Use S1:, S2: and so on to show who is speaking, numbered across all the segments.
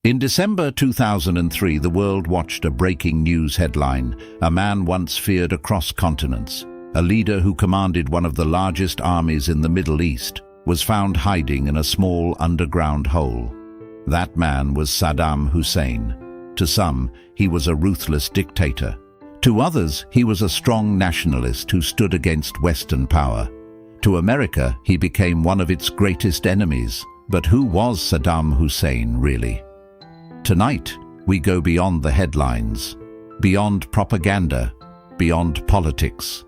S1: In December 2003, the world watched a breaking news headline: a man once feared across continents, a leader who commanded one of the largest armies in the Middle East, was found hiding in a small underground hole. That man was Saddam Hussein. To some, he was a ruthless dictator. To others, he was a strong nationalist who stood against Western power. To America, he became one of its greatest enemies. But who was Saddam Hussein, really? Tonight, we go beyond the headlines, beyond propaganda, beyond politics.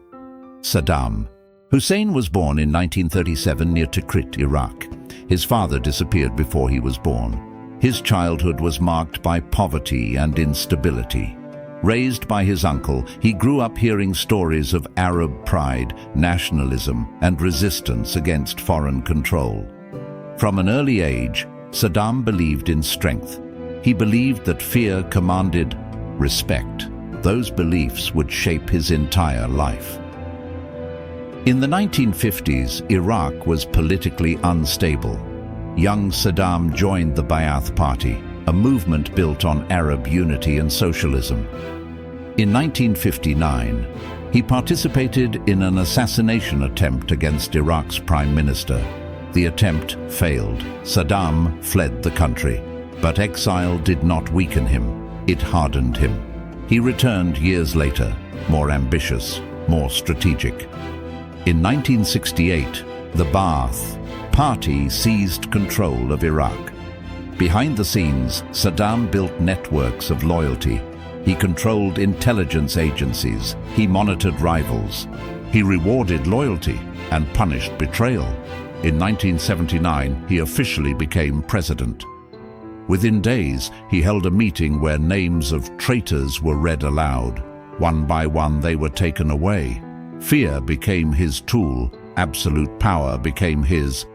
S1: Saddam Hussein was born in 1937 near Tikrit, Iraq. His father disappeared before he was born. His childhood was marked by poverty and instability. Raised by his uncle, he grew up hearing stories of Arab pride, nationalism, and resistance against foreign control. From an early age, Saddam believed in strength. He believed that fear commanded respect. Those beliefs would shape his entire life. In the 1950s, Iraq was politically unstable. Young Saddam joined the Ba'ath Party, a movement built on Arab unity and socialism. In 1959, he participated in an assassination attempt against Iraq's prime minister. The attempt failed. Saddam fled the country. But exile did not weaken him, it hardened him. He returned years later, more ambitious, more strategic. In 1968, the Ba'ath Party seized control of Iraq. Behind the scenes, Saddam built networks of loyalty. He controlled intelligence agencies. He monitored rivals. He rewarded loyalty and punished betrayal. In 1979, he officially became president. Within days, he held a meeting where names of traitors were read aloud. One by one, they were taken away. Fear became his tool. Absolute power became his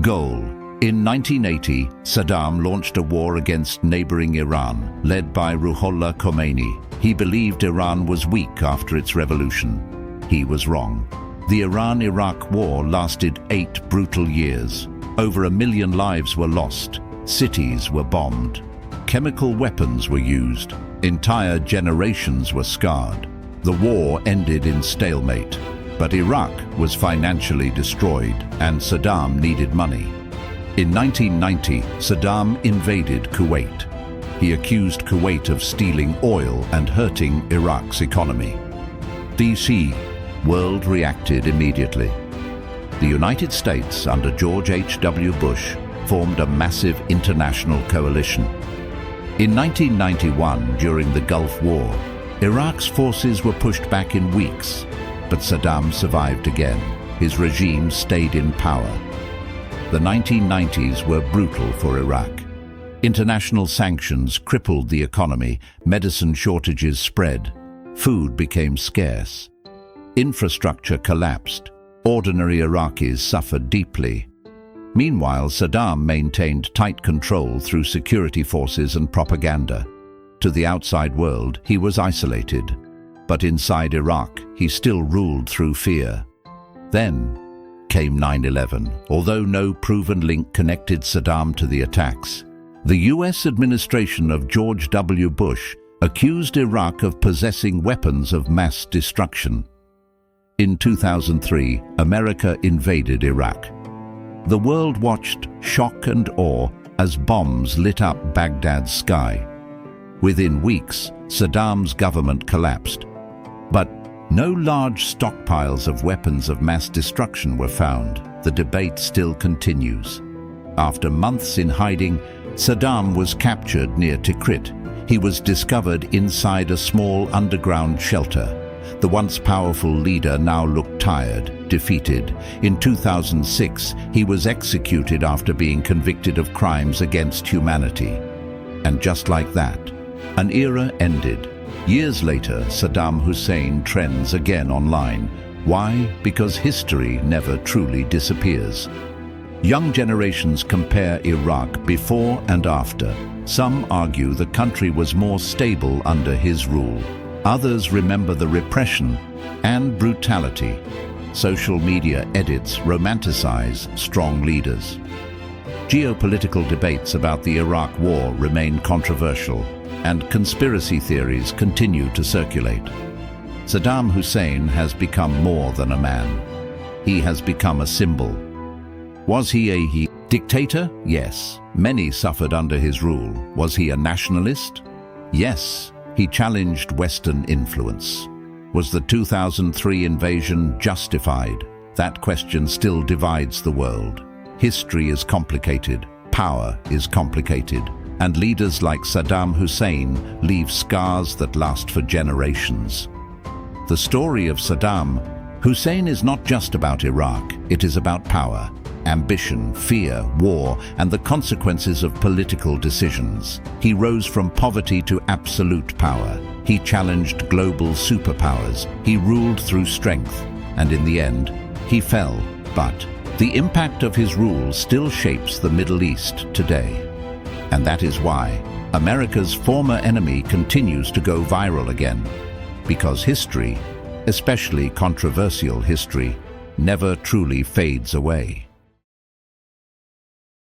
S1: goal. In 1980, Saddam launched a war against neighboring Iran, led by Ruhollah Khomeini. He believed Iran was weak after its revolution. He was wrong. The Iran-Iraq war lasted 8 brutal years. Over 1 million lives were lost. Cities were bombed. Chemical weapons were used. Entire generations were scarred. The war ended in stalemate. But Iraq was financially destroyed, and Saddam needed money. In 1990, Saddam invaded Kuwait. He accused Kuwait of stealing oil and hurting Iraq's economy. D.C. World reacted immediately. The United States, under George H.W. Bush, formed a massive international coalition. In 1991, during the Gulf War, Iraq's forces were pushed back in weeks, but Saddam survived again. His regime stayed in power. The 1990s were brutal for Iraq. International sanctions crippled the economy, medicine shortages spread, food became scarce. Infrastructure collapsed. Ordinary Iraqis suffered deeply. Meanwhile, Saddam maintained tight control through security forces and propaganda. To the outside world, he was isolated. But inside Iraq, he still ruled through fear. Then came 9/11. Although no proven link connected Saddam to the attacks, the US administration of George W. Bush accused Iraq of possessing weapons of mass destruction. In 2003, America invaded Iraq. The world watched, shock and awe, as bombs lit up Baghdad's sky. Within weeks, Saddam's government collapsed. But no large stockpiles of weapons of mass destruction were found. The debate still continues. After months in hiding, Saddam was captured near Tikrit. He was discovered inside a small underground shelter. The once powerful leader now looked tired, defeated. In 2006, he was executed after being convicted of crimes against humanity. And just like that, an era ended. Years later, Saddam Hussein trends again online. Why? Because history never truly disappears. Young generations compare Iraq before and after. Some argue the country was more stable under his rule. Others remember the repression and brutality. Social media edits romanticize strong leaders. Geopolitical debates about the Iraq War remain controversial, and conspiracy theories continue to circulate. Saddam Hussein has become more than a man. He has become a symbol. Was he a dictator? Yes. Many suffered under his rule. Was he a nationalist? Yes. He challenged Western influence. Was the 2003 invasion justified? That question still divides the world. History is complicated, power is complicated, and leaders like Saddam Hussein leave scars that last for generations. The story of Saddam Hussein is not just about Iraq, it is about power, ambition, fear, war, and the consequences of political decisions. He rose from poverty to absolute power. He challenged global superpowers. He ruled through strength, and in the end, he fell. But the impact of his rule still shapes the Middle East today. And that is why America's former enemy continues to go viral again. Because history, especially controversial history, never truly fades away.